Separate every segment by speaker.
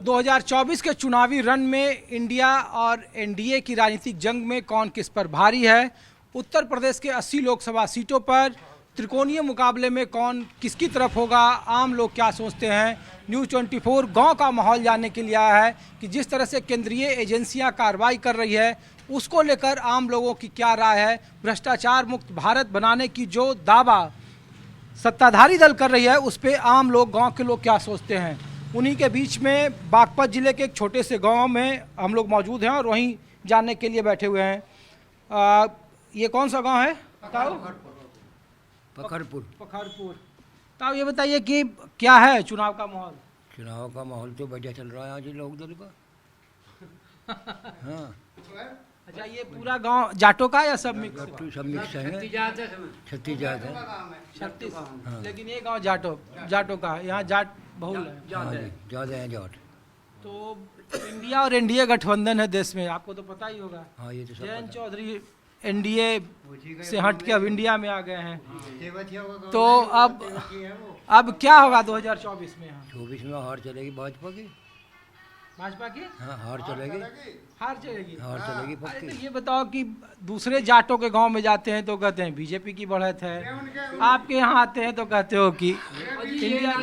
Speaker 1: 2024 के चुनावी रण में इंडिया और एनडीए की राजनीतिक जंग में कौन किस पर भारी है। उत्तर प्रदेश के 80 लोकसभा सीटों पर त्रिकोणीय मुकाबले में कौन किसकी तरफ होगा, आम लोग क्या सोचते हैं। न्यूज़ 24 गांव का माहौल जानने के लिए आया है कि जिस तरह से केंद्रीय एजेंसियां कार्रवाई कर रही है उसको लेकर आम लोगों की क्या राय है। भ्रष्टाचार मुक्त भारत बनाने की जो दावा सत्ताधारी दल कर रही है उस पर आम लोग, गांव के लोग क्या सोचते हैं। उन्हीं के बीच में बागपत जिले के एक छोटे से गांव में हम लोग मौजूद हैं और वहीं जानने के लिए बैठे हुए हैं। ये कौन सा गांव है? पखरपुर। तो ये बताइए कि क्या है चुनाव का माहौल?
Speaker 2: चुनाव का माहौल तो बढ़िया चल रहा है आज लोकदल का। हाँ।
Speaker 1: अच्छा, ये पूरा गांव जाटों का या सब मिक्स?
Speaker 2: सब मिक्स है, 36 जात है।
Speaker 1: 36। हाँ। लेकिन ये गांव जाटों का, यहाँ जाट बहुल है।
Speaker 2: ज़्यादा है जाट।
Speaker 1: तो इंडिया और एनडीए गठबंधन है देश में, आपको तो पता ही होगा।
Speaker 2: हाँ, ये तो सब
Speaker 1: जयंत चौधरी एनडीए से हट के अब इंडिया में आ गए हैं। तो अब क्या होगा 2024 में?
Speaker 2: 24 में हार चलेगी भाजपा की।
Speaker 1: भाजपा की?
Speaker 2: हाँ, हार चलेगी
Speaker 1: पक्की। तो ये बताओ कि दूसरे जाटों के गांव में जाते हैं तो कहते हैं बीजेपी की बढ़त है, आपके यहाँ आते हैं तो कहते हो कि इंडिया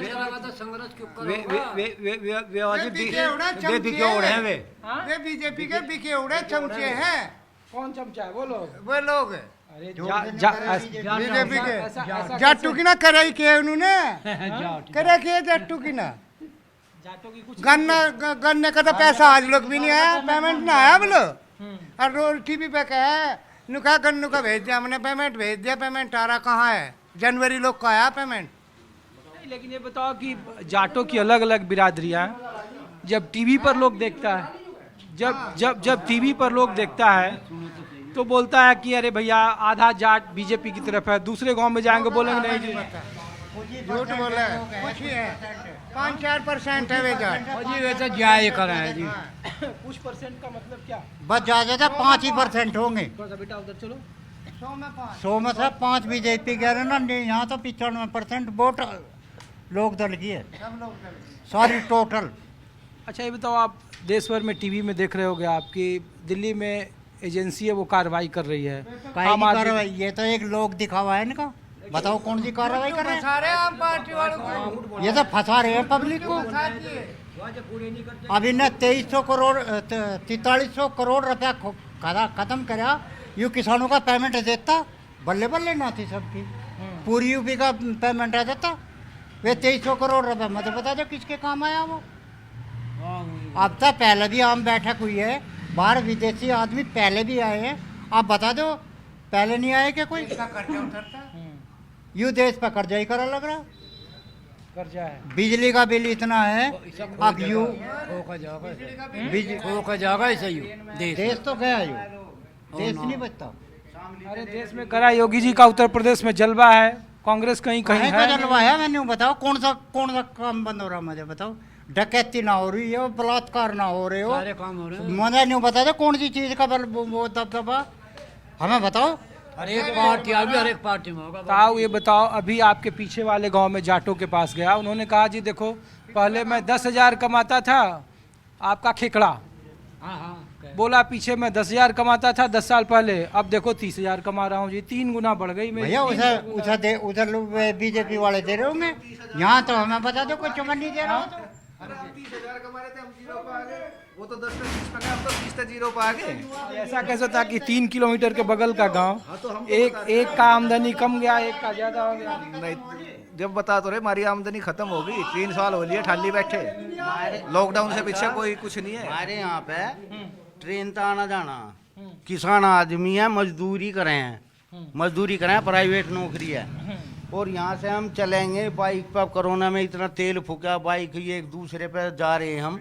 Speaker 3: वे बीजेपी के बिकेउड़े चमचे हैं।
Speaker 1: कौन चमचा है? वो लोग। अरे
Speaker 3: बीजेपी के जाटू की ना कराई के उन्होंने करे के जाटू की ना गन्ने का तो पैसा आज लोग भी नहीं आया, पेमेंट ना आया बोलो। और रोज टीवी पे कहे नुका गन्नू का भेज दिया, हमने पेमेंट भेज दिया, पेमेंट आ रहा कहाँ है? जनवरी लोग का आया पेमेंट।
Speaker 1: लेकिन ये बताओ कि जाटों की अलग अलग बिरादरियां जब टीवी पर लोग देखता है, जब टीवी पर लोग देखता है तो बोलता है कि अरे भैया आधा जाट बीजेपी की तरफ है, दूसरे गांव में जाएंगे बोलेंगे नहीं जी
Speaker 3: झूठ बोला है, कुछ ही है 5-4% है वे जाट
Speaker 2: जी। वैसे जाए कर रहे हैं जी।
Speaker 1: कुछ परसेंट का मतलब क्या?
Speaker 4: बस ज्यादा 5% होंगे।
Speaker 1: बेटा उधर चलो।
Speaker 4: 100 में से 5 बीजेपी कह रहे ना, यहाँ तो 95% वोट लोक दल की है सारी टोटल।
Speaker 1: अच्छा, ये बताओ आप देश भर में टीवी में देख रहे होगे आपकी दिल्ली में एजेंसी है वो कार्रवाई कर रही है।
Speaker 4: कार्रवाई ये तो एक लोग दिखावा है इनका। बताओ कौन सी कार्रवाई कर रहे हैं?
Speaker 3: सारे आम पार्टी वालों को
Speaker 4: ये तो फंसा रहे हैं पब्लिक को। अभी ने 4300 करोड़ रुपया खत्म करा। यू किसानों का पेमेंट देता बल्ले बल्ले ना थी सबकी, पूरी यूपी का पेमेंट आ जाता। वे 2300 करोड़ रुपया मत बता दो किसके काम आया वो। अब तक पहले भी आम बैठक हुई है, बाहर विदेशी आदमी पहले भी आए हैं। आप बता दो पहले नहीं आए क्या? कोई कर्जा उतरता यू देश पर कर्जा ही करा लग रहा।
Speaker 1: कर्जा है,
Speaker 4: बिजली का बिल इतना है। अब यू देश तो गया यू, देश नहीं बचता।
Speaker 1: अरे देश में करा योगी जी का, उत्तर प्रदेश में जलवा है, कांग्रेस कहीं कहीं है।
Speaker 4: जलवा है मैंने बताओ कौन सा काम बंद हो रहा मुझे बताओ। डकैती ना हो रही है, बलात्कार ना हो रहे हो,
Speaker 2: सारे काम हो रहे हैं।
Speaker 4: मुझे नहीं बता दो कौन सी चीज का वो दबदबा हमें बताओ।
Speaker 2: हर एक पार्टी में होगा।
Speaker 1: ताऊ ये बताओ, अभी आपके पीछे वाले गांव में जाटों के पास गया, उन्होंने कहा जी देखो पहले मैं 10,000 कमाता था आपका खेकड़ा। बोला पीछे मैं 10,000 कमाता था 10 साल पहले, अब देखो 30,000 कमा रहा हूँ जी, 3 गुना बढ़ गई मेरी।
Speaker 4: भैया उधर बीजेपी वाले दे रहे होंगे, यहाँ तो हमें बता दो कोई चमन नहीं दे रहा हो।
Speaker 5: 30,000 कमा रहे थे हम 0 पे आ गए, वो तो 10 से 20 पे गए, हम तो 20 से 0 पे आ गए।
Speaker 1: ऐसा कैसे था कि 3 किलोमीटर के बगल का गांव, एक का आमदनी कम गया, एक का ज्यादा हो गया?
Speaker 5: नहीं, जब बता तो रहे हमारी आमदनी खत्म हो गई, 3 साल हो लिए ठाली बैठे, लॉकडाउन से पीछे कोई कुछ नहीं है।
Speaker 6: हमारे यहाँ पे ट्रेन तो आना जाना, किसान आदमी है, मजदूरी करें, प्राइवेट नौकरी है। और यहाँ से हम चलेंगे बाइक पर, कोरोना में इतना तेल फूका, बाइक एक दूसरे पे जा रहे हैं हम।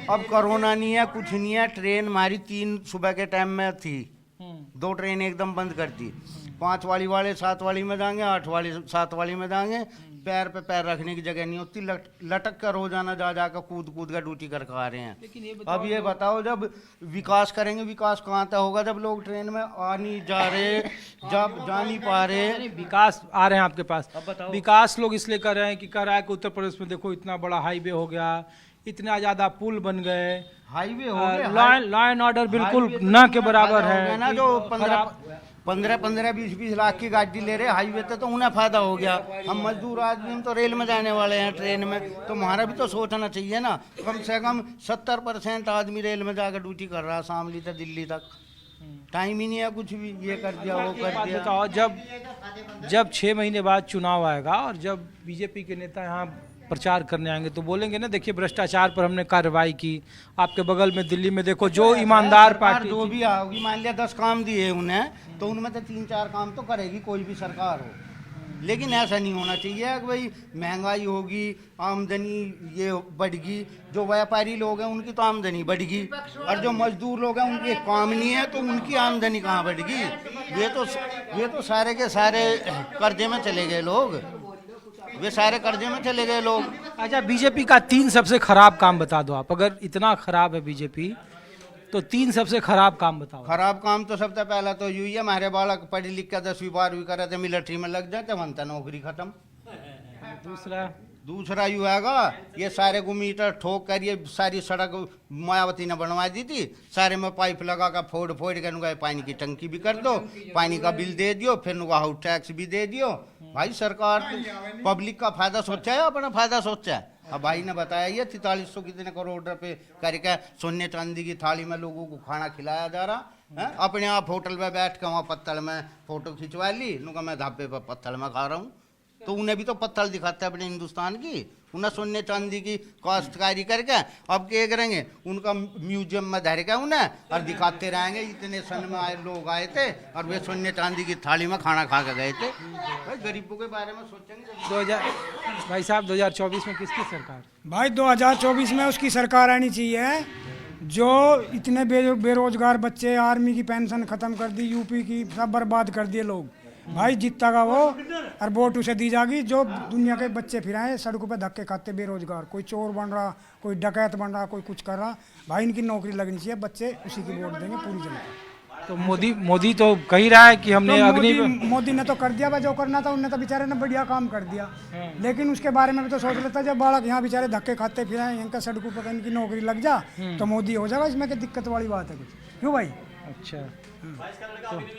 Speaker 6: अब कोरोना नहीं है, कुछ नहीं है। ट्रेन हमारी 3 सुबह के टाइम में थी, 2 ट्रेन एकदम बंद कर दी। 5 वाले 7 वाली में जाएंगे, 8 वाली 7 वाली में जाएंगे। पैर पे पैर रखने की जगह नहीं होती, लटक कर रोजाना जा कर कूद कर ड्यूटी कर खा रहे हैं। अब ये बताओ जब विकास करेंगे, विकास कहाँ तक होगा जब लोग ट्रेन में आ नहीं जा रहे, जब जा नहीं पा रहे।
Speaker 1: विकास आ रहे हैं आपके पास, विकास लोग इसलिए कर रहे हैं कि कह रहा है कि उत्तर प्रदेश में देखो इतना बड़ा हाईवे हो गया, इतना ज़्यादा पुल बन गए,
Speaker 6: हाईवे हो गया,
Speaker 1: लॉ एंड ऑर्डर बिल्कुल
Speaker 6: हाईवे तो
Speaker 1: न के बराबर
Speaker 6: फायदा हो गया
Speaker 1: है
Speaker 6: ना। जो 15-20 लाख की गाड़ी ले रहे हाईवे तो उन्हें फायदा हो गया। हम मजदूर आदमी हम तो रेल में जाने वाले हैं, ट्रेन में, तो हमारा भी तो सोचना चाहिए ना। कम से कम 70% आदमी रेल में जाकर ड्यूटी कर रहा है, शामली से दिल्ली तक। टाइम ही नहीं है कुछ भी, ये कर दिया वो कर दिया।
Speaker 1: बताओ, जब 6 महीने बाद चुनाव आएगा और जब बीजेपी के नेता यहाँ प्रचार करने आएंगे तो बोलेंगे ना, देखिए भ्रष्टाचार पर हमने कार्रवाई की। आपके बगल में दिल्ली में देखो, जो ईमानदार पार्टी
Speaker 6: जो भी आओगी, मान लिया 10 काम दिए उन्हें, तो उनमें से 3-4 काम तो करेगी कोई भी सरकार हो। लेकिन ऐसा नहीं होना चाहिए कि भाई महंगाई होगी, आमदनी ये बढ़ेगी, जो व्यापारी लोग हैं उनकी तो आमदनी बढ़ेगी, और जो मजदूर लोग हैं उनके काम नहीं है तो उनकी आमदनी कहाँ बढ़ेगी। ये तो सारे के सारे कर्जे में चले गए लोग, वे सारे कर्जे में चले गए लोग।
Speaker 1: अच्छा, बीजेपी का 3 सबसे खराब काम बता दो आप। अगर इतना खराब है बीजेपी तो 3 सबसे खराब काम बताओ।
Speaker 6: खराब काम तो सबसे पहला तो यही है, हमारे बालक पढ़ी लिख कर 10वीं-12वीं करे थे, मिलिट्री में लग जाते, बनता नौकरी खत्म। दूसरा यू आएगा, ये सारे को मीटर ठोक कर ये सारी सड़क मायावती ने बनवा दी थी, सारे में पाइप लगा कर फोड़ कर नुका पानी की टंकी भी कर दो, पानी का बिल दे दियो, फिर नुका हाउस टैक्स भी दे दियो। भाई सरकार तो पब्लिक का फायदा सोचा है, अपना फायदा सोचा है। अब भाई ने बताया ये 4300 कितने करोड़ रुपए करके सोने चांदी की थाली में लोगों को खाना खिलाया जा रहा है। अपने आप होटल में बैठ के वहाँ पत्थर में फोटो खिंचवा ली, नुका मैं ढाबे पर पत्थर में खा रहा हूँ। तो उन्हें भी तो पत्थर दिखाते हैं अपने हिंदुस्तान की, उन्हें सोने चांदी की काश्तकारी करके अब क्या करेंगे, उनका म्यूजियम में धर के उन्हें और दिखाते रहेंगे इतने सन में आए लोग आए थे और वे सोने चांदी की थाली में खाना खा के गए थे। भाई गरीबों के बारे में सोचेंगे।
Speaker 1: भाई साहब 2024 में किसकी सरकार?
Speaker 7: भाई 2024 में उसकी सरकार आनी चाहिए जो इतने बेरोजगार बच्चे, आर्मी की पेंशन खत्म कर दी, यूपी की सब बर्बाद कर दिए लोग। भाई जीतता का वो और वोट उसे दी जाएगी जो दुनिया के बच्चे फिराए सड़कों पे धक्के खाते बेरोजगार, कोई चोर बन रहा, कोई डकैत बन रहा, कोई कुछ कर रहा। भाई इनकी नौकरी लगनी चाहिए, बच्चे उसी की वोट देंगे पूरी जनता।
Speaker 1: तो मोदी तो कही रहा है कि हमने
Speaker 7: तो मोदी ने तो कर दिया भाई जो करना था, उन्होंने तो बेचारे ने बढ़िया काम कर दिया। लेकिन उसके बारे में भी तो सोच लेता, जब बालक यहाँ बेचारे धक्के खाते फिराए, इनका सड़कों पर इनकी नौकरी लग जा तो मोदी हो जाएगा। इसमें क्या दिक्कत वाली बात है कुछ? क्यों भाई?
Speaker 1: अच्छा।